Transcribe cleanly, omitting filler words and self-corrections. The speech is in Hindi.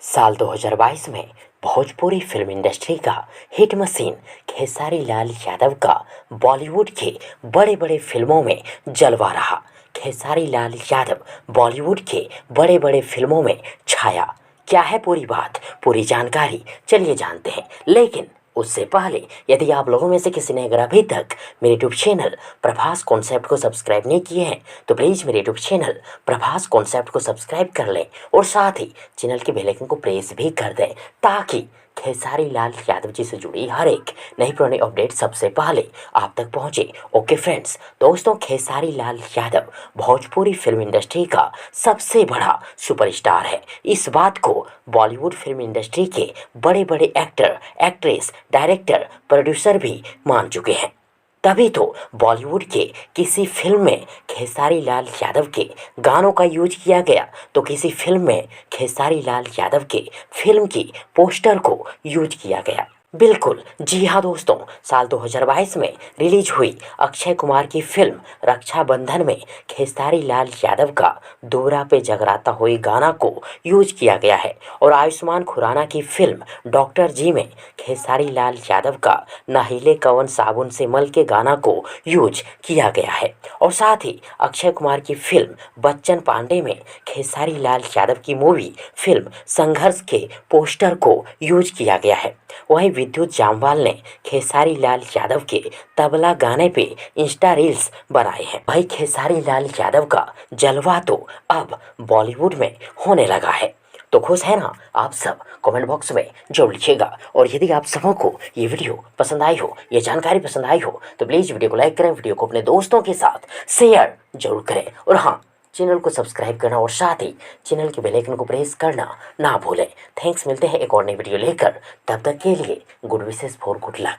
साल 2022 में भोजपुरी फिल्म इंडस्ट्री का हिट मशीन खेसारी लाल यादव का बॉलीवुड के बड़े बड़े फिल्मों में जलवा रहा। खेसारी लाल यादव बॉलीवुड के बड़े बड़े फिल्मों में छाया। क्या है पूरी बात, पूरी जानकारी चलिए जानते हैं। लेकिन उससे पहले यदि आप लोगों में से किसी ने अगर अभी तक मेरे यूट्यूब चैनल प्रभास कॉन्सेप्ट को सब्सक्राइब नहीं किए हैं तो प्लीज़ मेरे यूट्यूब चैनल प्रभास कॉन्सेप्ट को सब्सक्राइब कर लें और साथ ही चैनल के बेल आइकन को प्रेस भी कर दें ताकि खेसारी लाल यादव जी से जुड़ी हर एक नई पुरानी अपडेट सबसे पहले आप तक पहुंचे। ओके फ्रेंड्स, दोस्तों खेसारी लाल यादव भोजपुरी फिल्म इंडस्ट्री का सबसे बड़ा सुपरस्टार है। इस बात को बॉलीवुड फिल्म इंडस्ट्री के बड़े बड़े एक्टर, एक्ट्रेस, डायरेक्टर, प्रोड्यूसर भी मान चुके हैं। तभी तो बॉलीवुड के किसी फिल्म में खेसारी लाल यादव के गानों का यूज किया गया तो किसी फिल्म में खेसारी लाल यादव के फिल्म की पोस्टर को यूज किया गया। बिल्कुल जी हाँ दोस्तों, साल 2022 में रिलीज हुई अक्षय कुमार की फिल्म रक्षाबंधन में खेसारी लाल यादव का दूरा पे जगराता हुई गाना को यूज किया गया है और आयुष्मान खुराना की फिल्म डॉक्टर जी में खेसारी लाल यादव का नहीले कवन साबुन से मल के गाना को यूज किया गया है और साथ ही अक्षय कुमार की फिल्म बच्चन पांडे में खेसारी लाल यादव की मूवी फिल्म संघर्ष के पोस्टर को यूज किया गया है। वहीं विद्युत जामवाल ने खेसारी लाल यादव के तबला गाने पे इंस्टा रील्स बनाए हैं। भाई खेसारी लाल यादव का जलवा तो अब बॉलीवुड में होने लगा है। तो खुश है ना आप सब? कमेंट बॉक्स में जरूर लिखिएगा। और यदि आप सबों को ये वीडियो पसंद आई हो, ये जानकारी पसंद आई हो तो प्लीज़ वीडियो को लाइक करें, वीडियो को अपने दोस्तों के साथ शेयर जरूर करें और हाँ, चैनल को सब्सक्राइब करना और साथ ही चैनल के बेल आइकन को प्रेस करना ना भूलें। थैंक्स, मिलते हैं एक और नई वीडियो लेकर। तब तक के लिए good wishes for good luck.